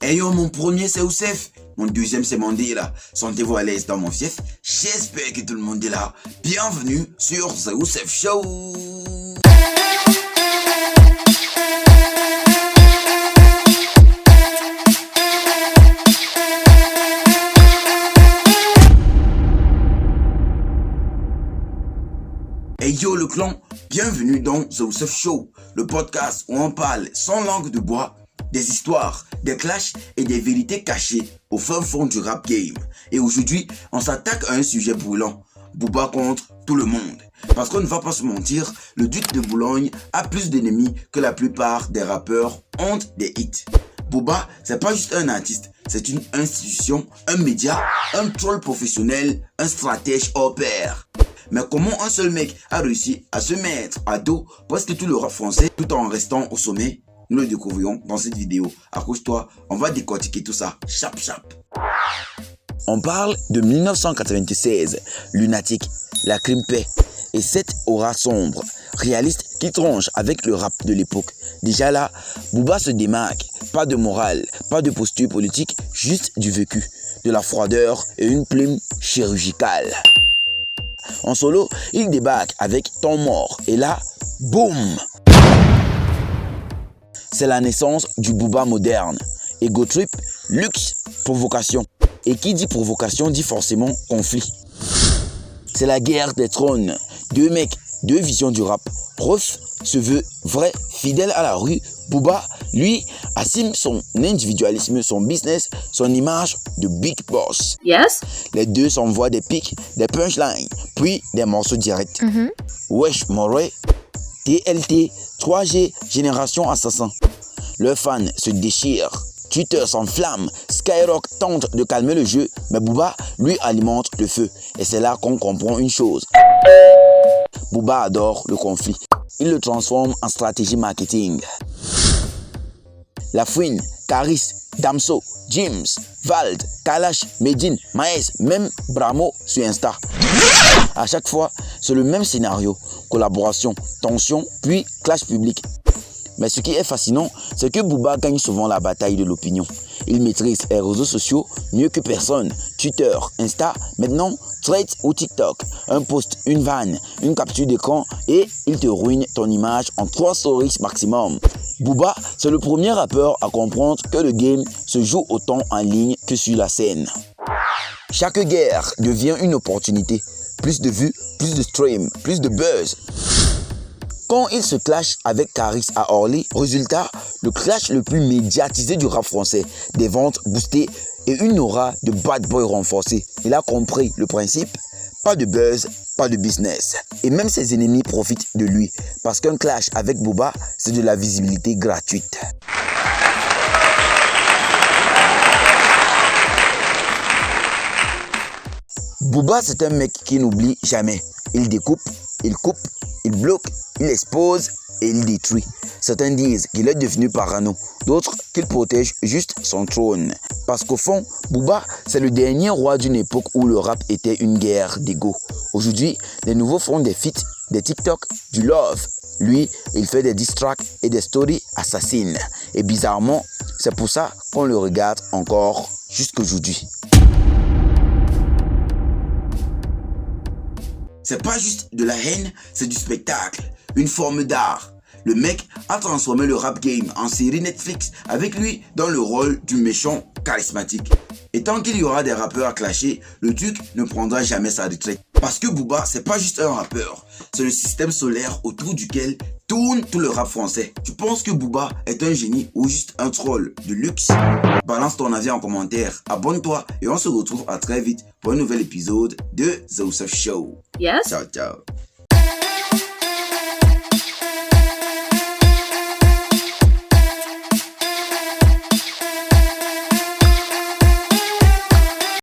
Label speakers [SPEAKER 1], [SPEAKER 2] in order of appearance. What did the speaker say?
[SPEAKER 1] Hey yo, mon premier c'est Oussef, mon deuxième c'est Mandela. Sentez-vous à l'aise dans mon fief? J'espère que tout le monde est là. Bienvenue sur The Oussef Show. Hey yo le clan, bienvenue dans The Oussef Show, le podcast où on parle sans langue de bois des histoires, des clashs et des vérités cachées au fin fond du rap game. Et aujourd'hui, on s'attaque à un sujet brûlant, Booba contre tout le monde. Parce qu'on ne va pas se mentir, le duc de Boulogne a plus d'ennemis que la plupart des rappeurs ont des hits. Booba, c'est pas juste un artiste, c'est une institution, un média, un troll professionnel, un stratège hors pair. Mais comment un seul mec a réussi à se mettre à dos presque tout le rap français tout en restant au sommet? Nous le découvrirons dans cette vidéo. Accroche-toi, on va décortiquer tout ça. Chap. On parle de 1996, Lunatique, La Crimpée et cette aura sombre, réaliste qui tranche avec le rap de l'époque. Déjà là, Booba se démarque. Pas de morale, pas de posture politique, juste du vécu, de la froideur et une plume chirurgicale. En solo, il débarque avec Temps mort et là, boum! C'est la naissance du Booba moderne. Ego trip, luxe, provocation. Et qui dit provocation dit forcément conflit. C'est la guerre des trônes. Deux mecs, deux visions du rap. Rof se veut vrai, fidèle à la rue. Booba, lui, assume son individualisme, son business, son image de big boss.
[SPEAKER 2] Yes.
[SPEAKER 1] Les deux s'envoient des pics, des punchlines, puis des morceaux directs. Wesh, Moray, TLT, 3G, Génération Assassin. Leurs fans se déchirent. Twitter s'enflamme. Skyrock tente de calmer le jeu, mais Booba, lui, alimente le feu. Et c'est là qu'on comprend une chose. Booba adore le conflit. Il le transforme en stratégie marketing. La Fouine, Caris, Damso, James, Vald, Kalash, Medine, Maes, même Bramo sur Insta. À chaque fois, c'est le même scénario. Collaboration, tension, puis clash public. Mais ce qui est fascinant, c'est que Booba gagne souvent la bataille de l'opinion. Il maîtrise les réseaux sociaux mieux que personne. Twitter, Insta, maintenant Threads ou TikTok. Un post, une vanne, une capture d'écran et il te ruine ton image en 3 stories maximum. Booba, c'est le premier rappeur à comprendre que le game se joue autant en ligne que sur la scène. Chaque guerre devient une opportunité. Plus de vues, plus de streams, plus de buzz. Quand il se clash avec Caris à Orly, résultat, le clash le plus médiatisé du rap français, des ventes boostées et une aura de bad boy renforcée. Il a compris le principe, pas de buzz, pas de business. Et même ses ennemis profitent de lui, parce qu'un clash avec Booba, c'est de la visibilité gratuite. Booba, c'est un mec qui n'oublie jamais. Il découpe, il coupe, il bloque, il expose et il détruit. Certains disent qu'il est devenu parano, d'autres qu'il protège juste son trône. Parce qu'au fond, Booba, c'est le dernier roi d'une époque où le rap était une guerre d'ego. Aujourd'hui, les nouveaux font des feats, des TikTok, du love. Lui, il fait des diss tracks et des stories assassines. Et bizarrement, c'est pour ça qu'on le regarde encore jusqu'aujourd'hui. C'est pas juste de la haine, c'est du spectacle, une forme d'art. Le mec a transformé le rap game en série Netflix avec lui dans le rôle du méchant charismatique. Et tant qu'il y aura des rappeurs à clasher, le duc ne prendra jamais sa retraite. Parce que Booba, c'est pas juste un rappeur, c'est le système solaire autour duquel tourne tout le rap français. Tu penses que Booba est un génie ou juste un troll de luxe? Balance ton avis en commentaire, abonne-toi et on se retrouve à très vite pour un nouvel épisode de The Oussef Show.
[SPEAKER 2] Yes.
[SPEAKER 1] Ciao.